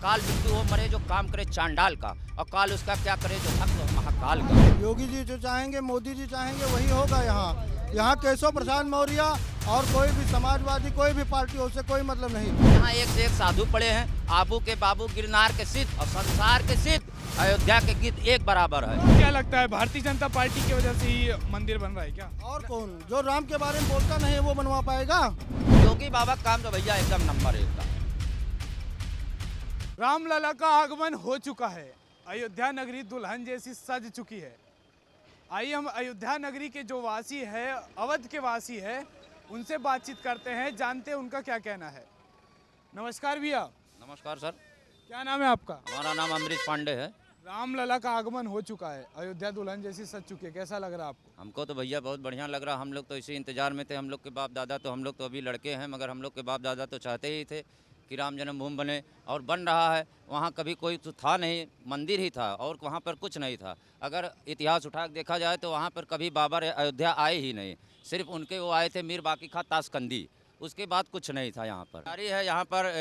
अकाल मृत्यु हो मरे जो काम करे चांडाल का, और काल उसका क्या करे जो भक्त महाकाल का। योगी जी जो चाहेंगे, मोदी जी चाहेंगे, वही होगा। यहाँ केशव प्रसाद मौर्य और कोई भी समाजवादी कोई भी पार्टी हो, उससे कोई मतलब नहीं। यहाँ एक से एक साधु पड़े हैं, आबू के बाबू गिरनार के सिद्ध और संसार के सिद्ध, अयोध्या के गीत एक बराबर है। क्या लगता है भारतीय जनता पार्टी की वजह से ही मंदिर बन रहा है क्या? और कौन जो राम के बारे में बोलता नहीं है वो बनवा पाएगा? योगी बाबा काम तो भैया एकदम नंबर 1 का। रामलला का आगमन हो चुका है, अयोध्या नगरी दुल्हन जैसी सज चुकी है। आइए हम अयोध्या नगरी के जो वासी है, अवध के वासी है, उनसे बातचीत करते हैं, जानते हैं उनका क्या कहना है। नमस्कार भैया। नमस्कार सर। क्या नाम है आपका? हमारा नाम अमरीश पांडे है। रामलला का आगमन हो चुका है, अयोध्या दुल्हन जैसी सज चुकी है, कैसा लग रहा है आपको? हमको तो भैया बहुत बढ़िया लग रहा। हम लोग तो इसी इंतजार में थे। हम लोग के बाप दादा तो हम लोग तो अभी लड़के हैं, मगर हम लोग के बाप दादा तो चाहते ही थे कि राम जन्मभूमि बने, और बन रहा है। वहाँ कभी कोई तो था नहीं, मंदिर ही था और वहाँ पर कुछ नहीं था। अगर इतिहास उठा के देखा जाए तो वहाँ पर कभी बाबर अयोध्या आए ही नहीं। सिर्फ उनके वो आए थे मीर बाकी खां ताशकंदी, उसके बाद कुछ नहीं था यहाँ पर। जारी है यहाँ पर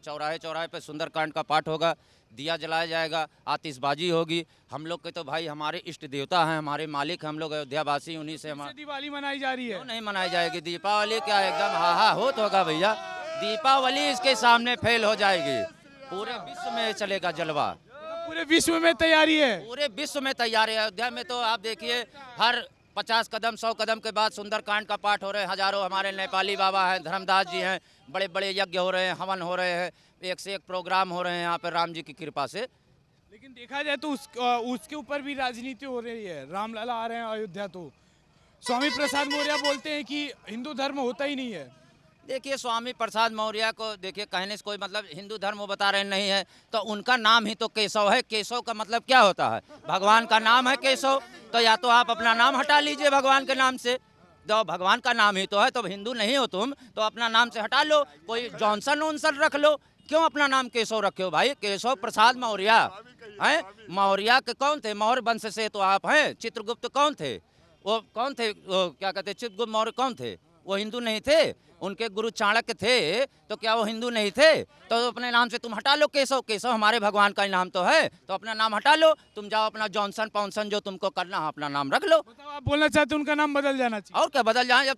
चौराहे चौराहे पर सुंदरकांड का पाठ होगा, दिया जलाया जाएगा, आतिशबाजी होगी। हम लोग के तो भाई हमारे इष्ट देवता हैं, हमारे मालिक, हम लोग अयोध्यावासी, उन्हीं से हमारे। दिवाली मनाई जा रही है? क्यों नहीं मनाई जाएगी? दीपावली क्या एकदम हा हो तो होगा भैया। दीपावली इसके सामने फेल हो जाएगी। पूरे विश्व में चलेगा जलवा। पूरे विश्व में तैयारी है? पूरे विश्व में तैयार है। अयोध्या में तो आप देखिए हर 50 कदम 100 कदम के बाद सुंदरकांड का पाठ हो रहे हैं। हजारों हमारे नेपाली बाबा हैं, धर्मदास जी हैं, बड़े बड़े यज्ञ हो रहे हैं, हवन हो रहे हैं, एक से एक प्रोग्राम हो रहे हैं यहाँ पर राम जी की कृपा से। लेकिन देखा जाए तो उसके ऊपर भी राजनीति हो रही है। रामलला आ रहे हैं अयोध्या, तो स्वामी प्रसाद मौर्य बोलते हैं कि हिंदू धर्म होता ही नहीं है। देखिए स्वामी प्रसाद मौर्य को देखिए कहने से कोई मतलब, हिंदू धर्म वो बता रहे नहीं है तो उनका नाम ही तो केशव है। केशव का मतलब क्या होता है? भगवान का नाम है केशव। तो या तो आप अपना नाम हटा लीजिए भगवान के नाम से, तो भगवान का नाम ही तो है। तो हिंदू नहीं हो तुम तो अपना नाम से हटा लो, कोई जॉनसन वॉनसन रख लो। क्यों अपना नाम केशव रखे हो भाई? केशव प्रसाद मौर्य हैं। मौर्य के कौन थे? मौर्य वंश से तो आप हैं। चित्रगुप्त कौन थे? वो कौन थे? वो क्या कहते? चित्रगुप्त मौर्य कौन थे? वो हिंदू नहीं थे। उनके गुरु चाणक्य थे, तो क्या वो हिंदू नहीं थे? तो अपने नाम से तुम हटा लो केशव। केशव हमारे भगवान का ही नाम तो है, तो अपना नाम हटा लो। तुम जाओ अपना जॉनसन पॉनसन जो तुमको करना है अपना नाम रख लो। बताओ, आप बोलना चाहते हैं उनका नाम बदल जाना चाहिए? और क्या बदल जाए? जब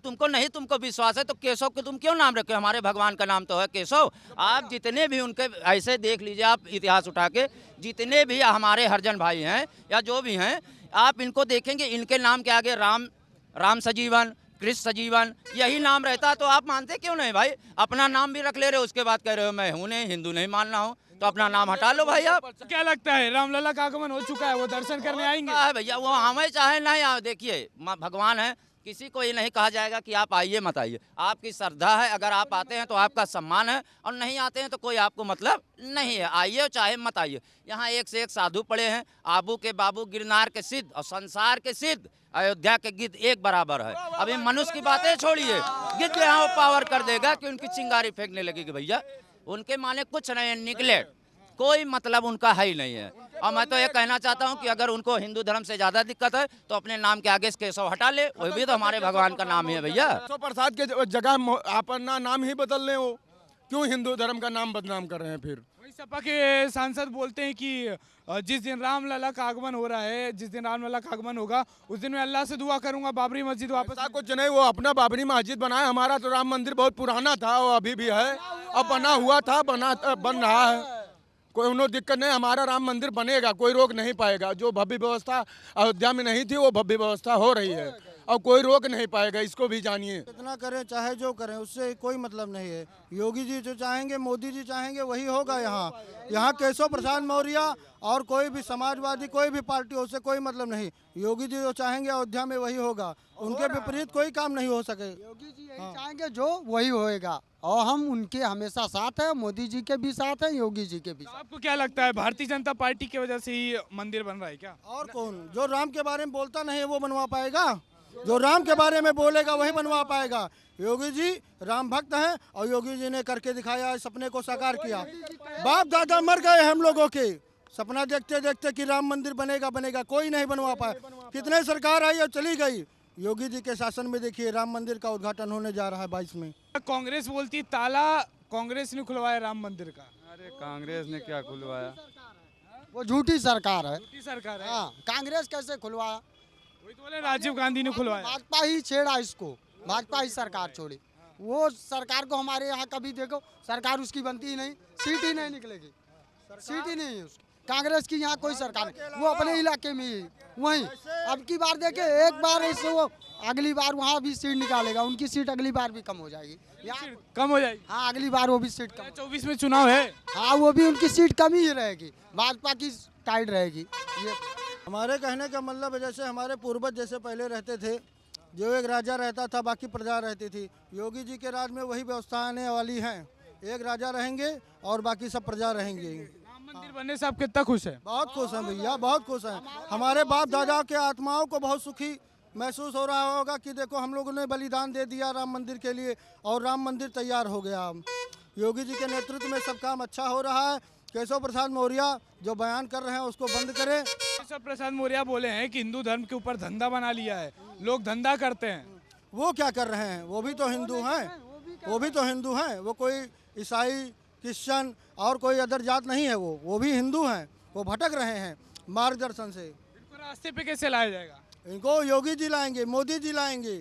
तुमको विश्वास है तो केशव के तुम क्यों नाम रखे? हमारे भगवान का नाम तो है केशव। आप जितने भी उनके ऐसे देख लीजिए, आप इतिहास उठा के जितने भी हमारे हरिजन भाई हैं या जो भी हैं, आप इनको देखेंगे, इनके नाम के आगे राम, राम सजीवन, कृष्ण सजीवन यही नाम रहता। तो आप मानते क्यों नहीं भाई? अपना नाम भी रख ले रहे हो, उसके बाद कह रहे हो मैं हूँ नहीं, हिंदू नहीं मानना हो, तो अपना नाम हटा लो भाई आप। क्या लगता है रामलला का आगमन हो चुका है, वो दर्शन करने आएंगे? है भैया, वो हमें चाहे नहीं आओ। देखिए भगवान है, किसी को ये नहीं कहा जाएगा कि आप आइए मत आइए। आपकी श्रद्धा है, अगर आप आते हैं तो आपका सम्मान है, और नहीं आते हैं तो कोई आपको मतलब नहीं है। आइए चाहे मत आइए। यहाँ एक से एक साधु पड़े हैं, आबू के बाबू गिरनार के सिद्ध और संसार के सिद्ध, अयोध्या के गीत एक बराबर है। अभी मनुष्य की बातें छोड़िए, गीत जो यहाँ पावर कर देगा कि उनकी चिंगारी फेंकने लगेगी भैया। उनके माने कुछ नहीं है, निकले, कोई मतलब उनका है ही नहीं है। और मैं तो ये कहना चाहता हूँ कि अगर उनको हिंदू धर्म से ज्यादा दिक्कत है तो अपने नाम के आगे से केशव हटा ले, वो भी तो हमारे भगवान का नाम ही है भैया। केशव प्रसाद के जगह अपना नाम ही बदल लें। वो क्यों हिंदू धर्म का नाम बदनाम कर रहे हैं? फिर वही सपा के सांसद बोलते हैं कि जिस दिन रामलला का आगमन हो रहा है, जिस दिन रामलला का आगमन होगा, उस दिन मैं अल्लाह से दुआ करूंगा बाबरी मस्जिद वापस। ऐसा कुछ नहीं, वो अपना बाबरी मस्जिद बनाए। हमारा तो राम मंदिर बहुत पुराना था, वो अभी भी है, अब बना हुआ था, बन रहा है, कोई उन्होंने दिक्कत नहीं। हमारा राम मंदिर बनेगा, कोई रोक नहीं पाएगा। जो भव्य व्यवस्था अयोध्या में नहीं थी वो भव्य व्यवस्था हो रही है, और कोई रोक नहीं पाएगा, इसको भी जानिए। कितना करें चाहे जो करें उससे कोई मतलब नहीं है। योगी जी जो चाहेंगे, मोदी जी चाहेंगे, वही होगा। यहाँ केशव प्रसाद मौर्य और कोई भी समाजवादी कोई भी पार्टी हो, उससे कोई मतलब नहीं। योगी जी जो चाहेंगे अयोध्या में वही होगा। उनके विपरीत कोई काम नहीं हो सके। योगी जी यही चाहेंगे जो वही होएगा, और हम उनके हमेशा साथ हैं। मोदी जी के भी साथ हैं, योगी जी के भी साथ। आपको क्या लगता है भारतीय जनता पार्टी की वजह से ही मंदिर बन रहा है क्या? और कौन जो राम के बारे में बोलता नहीं है वो बनवा पाएगा? जो राम के बारे में बोलेगा वही बनवा पाएगा। योगी जी राम भक्त हैं और योगी जी ने करके दिखाया, सपने को साकार किया। बाप दादा मर गए हम लोगों के, सपना देखते देखते कि राम मंदिर बनेगा बनेगा, कोई नहीं बनवा पाया। कितने सरकार आई और चली गई। योगी जी के शासन में देखिए राम मंदिर का उद्घाटन होने जा रहा है 22 में। कांग्रेस बोलती ताला कांग्रेस ने खुलवाया राम मंदिर का। अरे कांग्रेस ने क्या खुलवाया? वो झूठी सरकार है। मोदी सरकार है, हाँ, कांग्रेस कैसे खुलवाया? वही तो बोले राजीव गांधी ने खुलवाया। भाजपा ही छेड़ा इसको, भाजपा ही सरकार छोड़ी। वो सरकार को हमारे यहाँ कभी देखो, सरकार उसकी बनती ही नहीं, सीट ही नहीं निकलेगी, सीट ही नहीं है उसकी। कांग्रेस की यहाँ कोई सरकार नहीं, वो अपने इलाके में ही वहीं। अब की बार देखे, एक बार ऐसे वो अगली बार वहाँ भी सीट निकालेगा, उनकी सीट अगली बार भी कम हो जाएगी यहाँ। कम हो जाएगी। हाँ, अगली बार वो भी सीट कम। 2024 में चुनाव है। हाँ, वो भी उनकी सीट कम ही रहेगी, भाजपा की टाइट रहेगी। ये हमारे कहने का मतलब है, जैसे हमारे पूर्वज जैसे पहले रहते थे, जो एक राजा रहता था बाकी प्रजा रहती थी। योगी जी के राज में वही व्यवस्था आने वाली है, एक राजा रहेंगे और बाकी सब प्रजा रहेंगे। राम मंदिर बनने से आप कितना खुश है? बहुत खुश हैं भैया, बहुत खुश हैं। हमारे बाप दादा के आत्माओं को बहुत सुखी महसूस हो रहा होगा कि देखो हम लोगों ने बलिदान दे दिया राम मंदिर के लिए और राम मंदिर तैयार हो गया। योगी जी के नेतृत्व में सब काम अच्छा हो रहा है। केशव प्रसाद मौर्य जो बयान कर रहे हैं उसको बंद करें। केशव प्रसाद मौर्य बोले हैं कि हिंदू धर्म के ऊपर धंधा बना लिया है, लोग धंधा करते हैं। वो क्या कर रहे हैं? वो भी तो हिंदू हैं, वो भी तो हिंदू हैं। वो कोई ईसाई, क्रिश्चियन और कोई अदर जात नहीं है, वो भी हिंदू हैं। वो भटक रहे हैं मार्गदर्शन से। इनको रास्ते पे कैसे लाया जाएगा? इनको योगी जी लाएंगे, मोदी जी लाएंगे।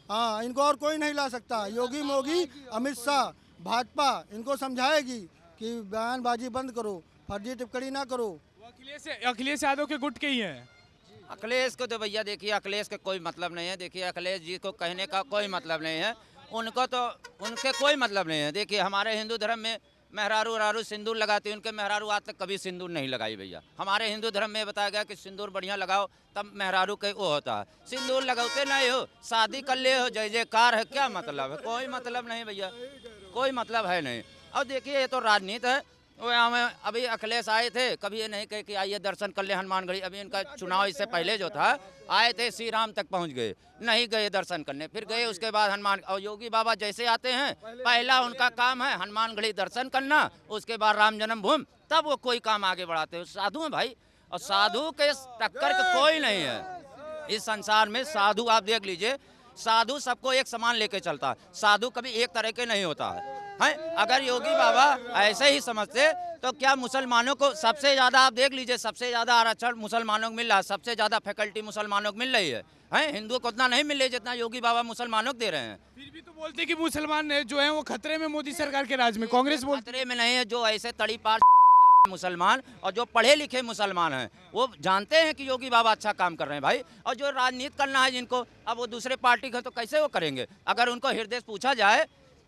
हाँ, इनको और कोई नहीं ला सकता। योगी मोगी, अमित शाह, भाजपा इनको समझाएगी कि बयानबाजी बंद करो, फर्जी टिप्पणी ना करो। वो अखिलेश यादव के गुट के ही हैं। अखिलेश को तो भैया देखिए, अखिलेश का कोई मतलब नहीं है। देखिए अखिलेश जी को कहने का कोई मतलब नहीं है, उनको तो उनके कोई मतलब नहीं है। देखिए हमारे हिंदू धर्म में मेहरारू उरारू सिंदूर लगाती है, उनके मेहरारू आज तक कभी सिंदूर नहीं लगाई भैया। हमारे हिंदू धर्म में बताया गया कि सिंदूर बढ़िया लगाओ तब मेहरारू के वो होता है। सिंदूर लगाते नहीं हो, शादी कर ले हो, जय जयकार है, क्या मतलब है? कोई मतलब नहीं भैया, कोई मतलब है नहीं। और देखिए ये तो राजनीति है। वो हमें अभी अखिलेश आए थे, कभी ये नहीं कहे कि आइए दर्शन कर ले हनुमानगढ़ी। अभी इनका चुनाव इससे पहले जो था, आए थे श्री राम तक पहुंच गए, नहीं गए दर्शन करने, फिर गए उसके बाद हनुमान। और योगी बाबा जैसे आते हैं, पहला उनका काम है हनुमानगढ़ी दर्शन करना, उसके बाद राम जन्मभूमि, तब वो कोई काम आगे बढ़ाते हैं। साधु हैं भाई, और साधु के टक्कर का कोई नहीं है इस संसार में। साधु आप देख लीजिए, साधु सबको एक समान लेके चलता है, साधु कभी एक तरह के नहीं होता है। अगर योगी बाबा ऐसे ही समझते तो क्या मुसलमानों को सबसे ज्यादा, आप देख लीजिए, सबसे ज्यादा आरक्षण मुसलमानों को मिल रहा है, सबसे ज्यादा फैकल्टी मुसलमानों को मिल रही है। हिंदुओं को उतना नहीं मिल रही जितना योगी बाबा मुसलमानों को दे रहे हैं। फिर भी तो बोलते कि मुसलमान जो है वो खतरे में मोदी सरकार के राज में। कांग्रेस बोलती खतरे में नहीं है, जो ऐसे तड़ी पार मुसलमान और जो पढ़े लिखे मुसलमान हैं वो जानते हैं कि योगी बाबा अच्छा काम कर रहे हैं भाई। और जो राजनीति करना है जिनको, अब वो दूसरे पार्टी का तो कैसे वो करेंगे? अगर उनको हृदय से पूछा जाए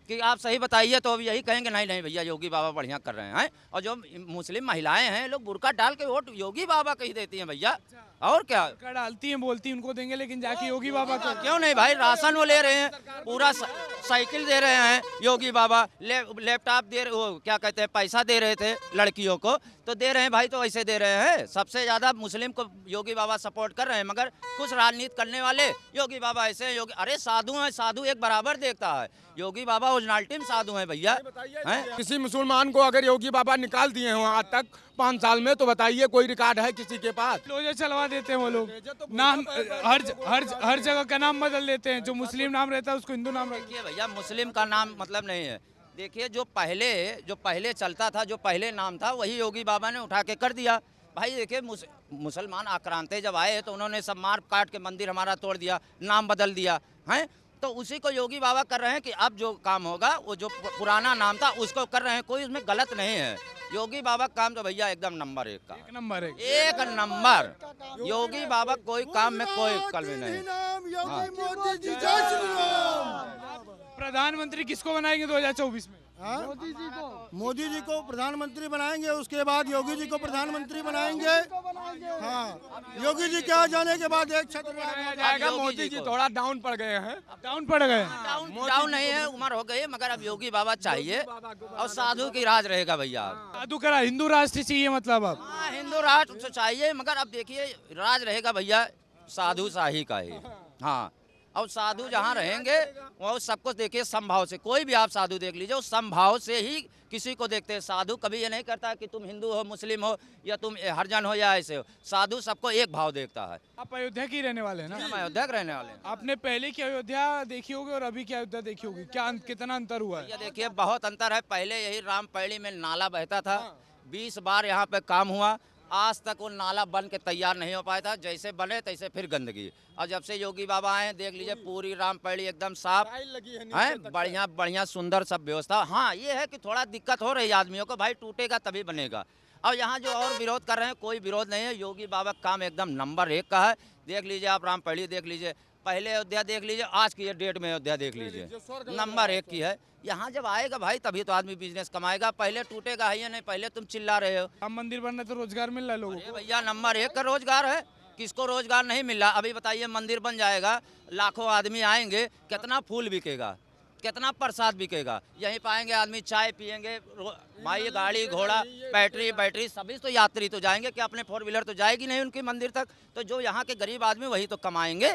कि आप सही बताइए तो अब यही कहेंगे नहीं नहीं भैया योगी बाबा बढ़िया कर रहे हैं। और जो मुस्लिम महिलाएं हैं, लोग बुर्का डाल के वोट योगी बाबा को ही देती हैं भैया, और क्या डालती हैं, बोलती हैं उनको देंगे, लेकिन जाके योगी बाबा को क्यों नहीं भाई? राशन वो ले रहे हैं, पूरा साइकिल दे रहे हैं योगी बाबा, लैपटॉप दे रहे, वो क्या कहते हैं, पैसा दे रहे थे लड़कियों को, तो दे रहे हैं भाई, तो ऐसे दे रहे हैं। सबसे ज्यादा मुस्लिम को योगी बाबा सपोर्ट कर रहे हैं, मगर कुछ राजनीति करने वाले योगी बाबा ऐसे हैं। योगी, अरे साधु हैं, साधु एक बराबर देखता है। योगी बाबा ओरिजिनलिटी में साधु हैं भैया। किसी मुसलमान को अगर योगी बाबा निकाल दिए हो आज तक 5 साल में, तो बताइए कोई रिकॉर्ड है किसी के पास? लोजे चलवा देते हैं वो लोग, नाम हर जगह का नाम बदल देते हैं। जो मुस्लिम नाम रहता है उसको हिंदू नाम रखते देखिए भैया, मुस्लिम का नाम मतलब नहीं है। देखिए जो पहले चलता था, जो पहले नाम था, वही योगी बाबा ने उठा के कर दिया भाई। देखिए मुसलमान आक्रांते जब आए तो उन्होंने सब मार काट के मंदिर हमारा तोड़ दिया, नाम बदल दिया है। तो उसी को योगी बाबा कर रहे हैं कि अब जो काम होगा वो जो पुराना नाम था उसको कर रहे हैं, कोई उसमें गलत नहीं है। योगी बाबा काम तो भैया एकदम नंबर 1 का, एक नंबर। योगी बाबा कोई काम में कोई कमी नहीं। प्रधानमंत्री किसको बनाएंगे 2024 में? मोदी जी को प्रधानमंत्री बनाएंगे, उसके बाद योगी जी को प्रधानमंत्री बनाएंगे। हाँ, योगी जी के आ जाने के बाद एक छत्र जाएगा। मोदी जी थोड़ा डाउन पड़ गए हैं, डाउन पड़ गए। डाउन नहीं है, उम्र हो गई, मगर अब योगी बाबा चाहिए और साधु की राज रहेगा भैया। साधु करा हिंदू राष्ट्र चाहिए मतलब अब? हाँ, हिंदू राष्ट्र चाहिए, मगर अब देखिए राज रहेगा भैया साधु शाही का ही। हाँ, और साधु जहाँ रहेंगे वो सबको देखिए समभाव से, कोई भी आप साधु देख लीजिए, उस समभाव से ही किसी को देखते हैं। साधु कभी ये नहीं करता कि तुम हिंदू हो, मुस्लिम हो, या तुम हरिजन हो या ऐसे हो। साधु सबको एक भाव देखता है। आप अयोध्या के ही रहने वाले हैं ना? हम अयोध्या के रहने वाले हैं। आपने पहले की अयोध्या देखी होगी और अभी की अयोध्या देखी होगी, क्या कितना अंतर हुआ है? ये देखिए बहुत अंतर है। पहले यही रामपैड़ी में नाला बहता था, 20 बार यहाँ पे काम हुआ, आज तक वो नाला बन के तैयार नहीं हो पाया था। जैसे बने तैसे फिर गंदगी। और जब से योगी बाबा आए देख लीजिए पूरी रामपैड़ी एकदम साफ है, बढ़िया बढ़िया सुंदर सब व्यवस्था। हाँ ये है कि थोड़ा दिक्कत हो रही है आदमियों को, भाई टूटेगा तभी बनेगा। और यहाँ जो और विरोध कर रहे हैं, कोई विरोध नहीं है। योगी बाबा का काम एकदम नंबर 1 का है। देख लीजिए आप रामपैड़ी देख लीजिए, पहले अयोध्या देख लीजिए, आज की डेट में अयोध्या देख लीजिए, नंबर 1 की है। यहाँ जब आएगा भाई तभी तो आदमी बिजनेस कमाएगा, पहले टूटेगा ही नहीं। पहले तुम चिल्ला रहे हो। राम मंदिर बनना तो रोजगार मिल रहा है लोगों अरे को। भैया नंबर 1 का रोजगार है, किसको रोजगार नहीं मिल रहा? अभी बताइए मंदिर बन जाएगा, लाखों आदमी आएंगे, कितना फूल बिकेगा, कितना प्रसाद बिकेगा। यहीं पाएंगे आदमी चाय पियेंगे, भाई गाड़ी घोड़ा बैटरी सभी तो यात्री तो जाएंगे कि अपने 4 व्हीलर तो जाएगी नहीं उनके मंदिर तक। तो जो यहाँ के गरीब आदमी वही तो कमाएंगे।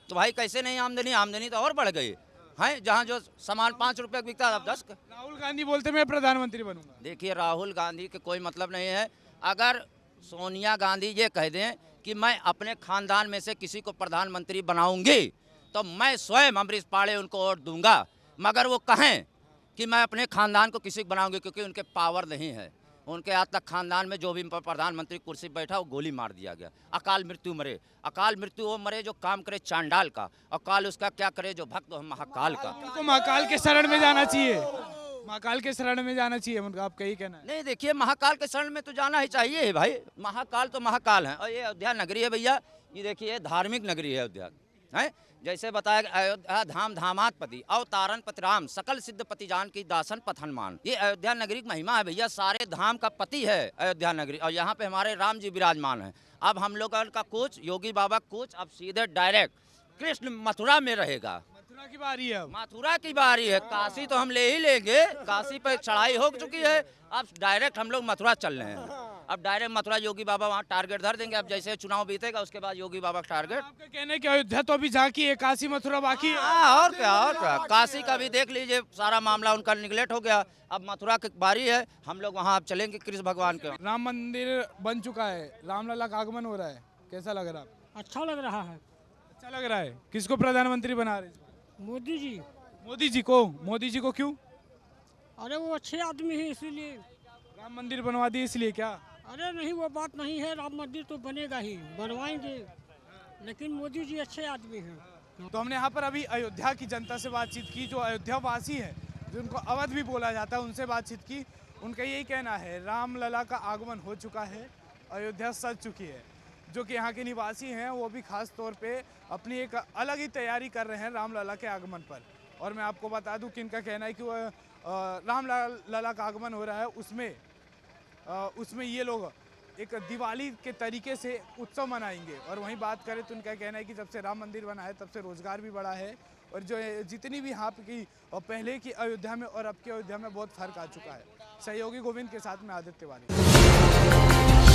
तो भाई कैसे नहीं आमदनी तो और बढ़ गई है। जहाँ जो सामान 5 रुपये बिकता है अब 10 का। राहुल गांधी बोलते मैं प्रधानमंत्री बनूंगा। देखिए राहुल गांधी के कोई मतलब नहीं है। अगर सोनिया गांधी ये कह दें कि मैं अपने खानदान में से किसी को प्रधानमंत्री बनाऊंगी तो मैं स्वयं अमरीश पाड़े उनको वोट दूंगा। मगर वो कहें कि मैं अपने खानदान को किसी को बनाऊंगी, क्योंकि उनके पावर नहीं है। उनके आज तक खानदान में जो भी प्रधानमंत्री कुर्सी बैठा वो गोली मार दिया गया। अकाल मृत्यु मरे, अकाल मृत्यु वो मरे जो काम करे चांडाल का, और काल उसका क्या करे जो भक्त हो महाकाल का। उनको महाकाल के शरण में जाना चाहिए, महाकाल के शरण में जाना चाहिए उनका, आपका यही कहना है? नहीं देखिए महाकाल के शरण में तो जाना ही चाहिए भाई। महाकाल तो महाकाल है। और ये अयोध्या नगरी है भैया, ये देखिए धार्मिक नगरी है अयोध्या है। जैसे बताया गया, अयोध्या धाम धामात्पति अवतारण पति राम, सकल सिद्ध पति जान की दासन पथन मान। ये अयोध्या नगरी की महिमा है भैया, सारे धाम का पति है अयोध्या नगरी। और यहाँ पे हमारे राम जी विराजमान है। अब हम लोग का कोच योगी बाबा कोच अब सीधे डायरेक्ट कृष्ण मथुरा में रहेगा। मथुरा की बारी है अब। मथुरा की बारी है। काशी तो हम ले ही लेंगे, काशी पे चढ़ाई हो चुकी है, अब डायरेक्ट हम लोग मथुरा चल रहे हैं। अब डायरेक्ट मथुरा योगी बाबा वहाँ टारगेट धर देंगे। अब जैसे चुनाव बीतेगा उसके बाद योगी बाबा का टारगेट। आपका कहना है कि अयोध्या तो अभी झांकी है, काशी मथुरा बाकी है। हाँ और क्या काशी का भी देख लीजिए, सारा मामला उनका निगलेक्ट हो गया। अब मथुरा की बारी है, हम लोग वहाँ अब चलेंगे कृष्ण भगवान के। राम मंदिर बन चुका है, रामलला का आगमन हो रहा है, कैसा लग रहा है? अच्छा लग रहा है। अच्छा लग रहा है। किसको प्रधानमंत्री बना रहे हैं? मोदी जी। मोदी जी को। मोदी जी को क्यों? अरे वो अच्छे आदमी है इसीलिए। राम मंदिर बनवा दिए इसलिए क्या? अरे नहीं वो बात नहीं है, राम मंदिर तो बनेगा ही, बनवाएंगे, लेकिन मोदी जी अच्छे आदमी हैं। तो हमने यहाँ पर अभी अयोध्या की जनता से बातचीत की, जो अयोध्या वासी है, जिनको अवध भी बोला जाता है, उनसे बातचीत की। उनका यही कहना है रामलला का आगमन हो चुका है, अयोध्या सज चुकी है। जो कि यहाँ के निवासी हैं वो भी खास तौर पे अपनी एक अलग ही तैयारी कर रहे हैं रामलला के आगमन पर। और मैं आपको बता दूं कि इनका कहना है कि वह रामलला का आगमन हो रहा है, उसमें ये लोग एक दिवाली के तरीके से उत्सव मनाएंगे। और वहीं बात करें तो उनका कहना है कि जब से राम मंदिर बना है तब से रोजगार भी बढ़ा है, और जो जितनी भी यहाँ की पहले की अयोध्या में और अब की अयोध्या में बहुत फर्क आ चुका है। सहयोगी गोविंद के साथ में आदित्य तिवारी।